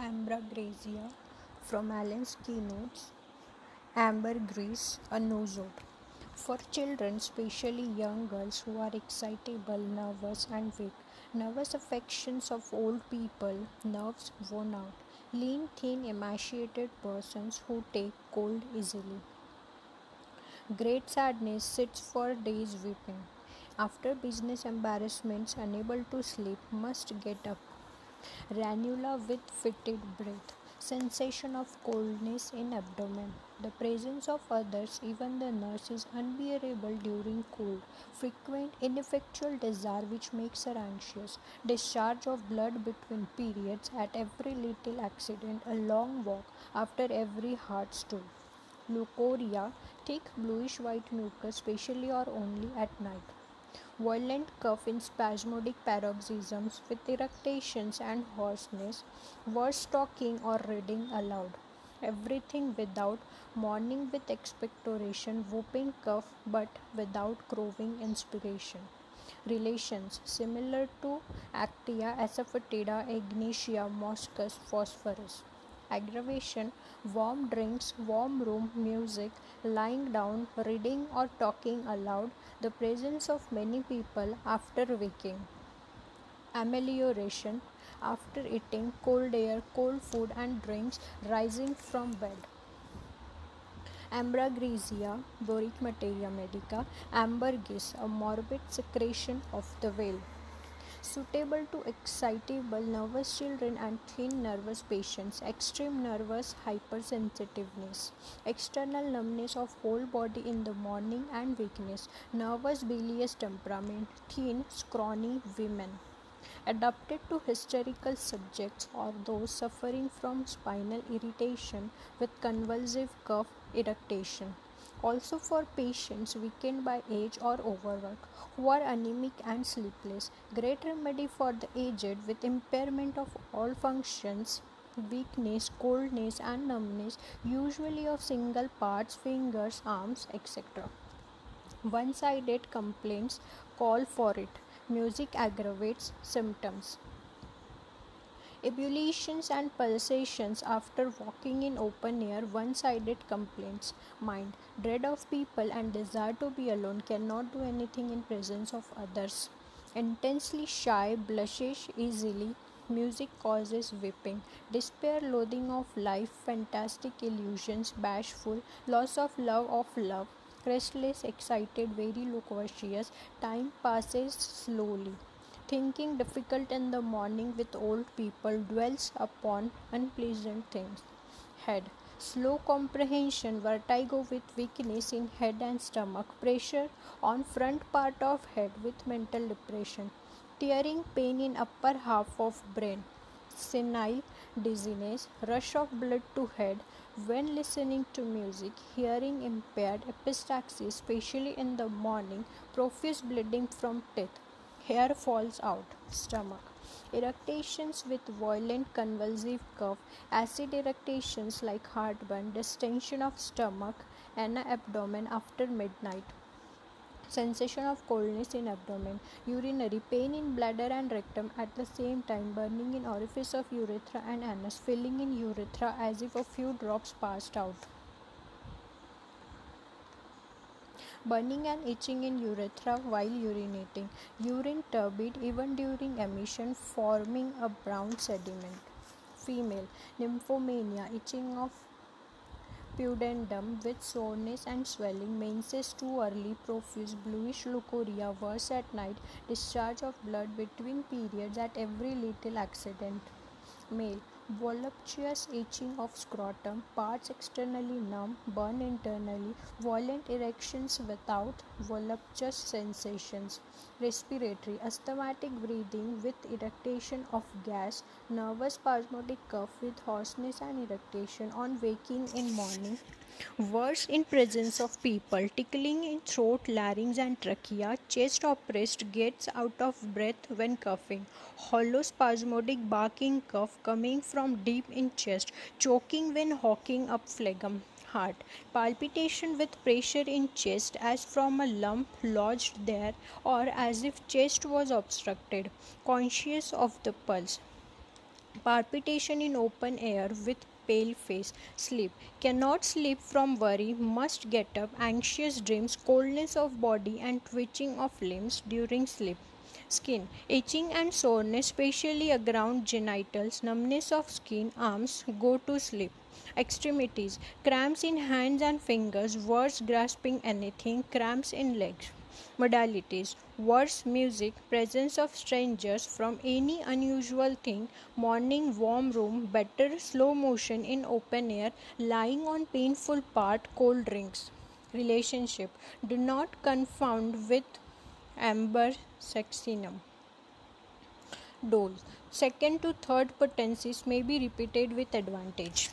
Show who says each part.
Speaker 1: Ambragresia from Allen's keynotes. Ambergris, a nosode. For children, especially young girls who are excitable, nervous, and weak, nervous affections of old people, nerves worn out, lean, thin, emaciated persons who take cold easily. Great sadness sits for days weeping. After business embarrassments, unable to sleep, must get up. Ranula with fetid breath, sensation of coldness in abdomen. The presence of others, even the nurse, is unbearable during cold. Frequent ineffectual desire which makes her anxious. Discharge of blood between periods at every little accident. A long walk after every hard stool. Leucorrhea, thick bluish white mucus, specially or only at night. Violent cough in spasmodic paroxysms with eructations and hoarseness, worse talking or reading aloud. Everything without, morning with expectoration, whooping cough but without crowing inspiration. Relations similar to Actia asafoetida, Ignatia, Moschus, Phosphorus. Aggravation, warm drinks, warm room, music, lying down, reading or talking aloud, the presence of many people after waking. Amelioration, after eating, cold air, cold food and drinks, rising from bed. Ambragresia, Boric materia medica, ambergris, a morbid secretion of the veil. Suitable to excitable nervous children and thin nervous patients. Extreme nervous hypersensitiveness. External numbness of whole body in the morning and weakness. Nervous bilious temperament. Thin, scrawny women. Adapted to hysterical subjects or those suffering from spinal irritation with convulsive cough irritation. Also for patients weakened by age or overwork who are anemic and sleepless. Great remedy for the aged with impairment of all functions, weakness, coldness and numbness, usually of single parts, fingers, arms, etc. One-sided complaints call for it. Music aggravates symptoms. Ebullitions and pulsations after walking in open air, one-sided complaints. Mind, dread of people and desire to be alone, cannot do anything in presence of others. Intensely shy, blushes easily. Music causes weeping. Despair, loathing of life, fantastic illusions, bashful, loss of love, restless, excited, very loquacious. Time passes slowly. Thinking difficult in the morning with old people, dwells upon unpleasant things. Head, slow comprehension, vertigo with weakness in head and stomach, pressure on front part of head with mental depression, tearing pain in upper half of brain, senile dizziness, rush of blood to head when listening to music, hearing impaired, epistaxis, especially in the morning, profuse bleeding from teeth. Hair falls out. Stomach. Eructations with violent convulsive cough, acid eructations like heartburn, distension of stomach and abdomen after midnight. Sensation of coldness in abdomen, urinary pain in bladder and rectum at the same time, burning in orifice of urethra and anus, filling in urethra as if a few drops passed out. Burning and itching in urethra while urinating, urine turbid even during emission, forming a brown sediment. Female, nymphomania, itching of pudendum with soreness and swelling, menses too early, profuse, bluish leucorrhea, worse at night, discharge of blood between periods at every little accident. Male, voluptuous itching of scrotum, parts externally numb, burn internally, violent erections without voluptuous sensations. Respiratory, asthmatic breathing with eructation of gas, nervous spasmodic cough with hoarseness and eructation on waking in morning. Worse in presence of people, tickling in throat, larynx and trachea, chest oppressed, gets out of breath when coughing, hollow spasmodic barking cough coming from deep in chest, choking when hawking up phlegm. Heart, palpitation with pressure in chest as from a lump lodged there or as if chest was obstructed, conscious of the pulse. Palpitation in open air with pale face. Sleep. Cannot sleep from worry. Must get up. Anxious dreams. Coldness of body and twitching of limbs during sleep. Skin. Itching and soreness, especially around genitals. Numbness of skin, arms. Go to sleep. Extremities. Cramps in hands and fingers. Worse grasping anything. Cramps in legs. Modalities. Words, music, presence of strangers from any unusual thing, morning warm room, better slow motion in open air, lying on painful part, cold drinks. Relationship. Do not confound with amber sexinum. Dose. Second to third potencies may be repeated with advantage.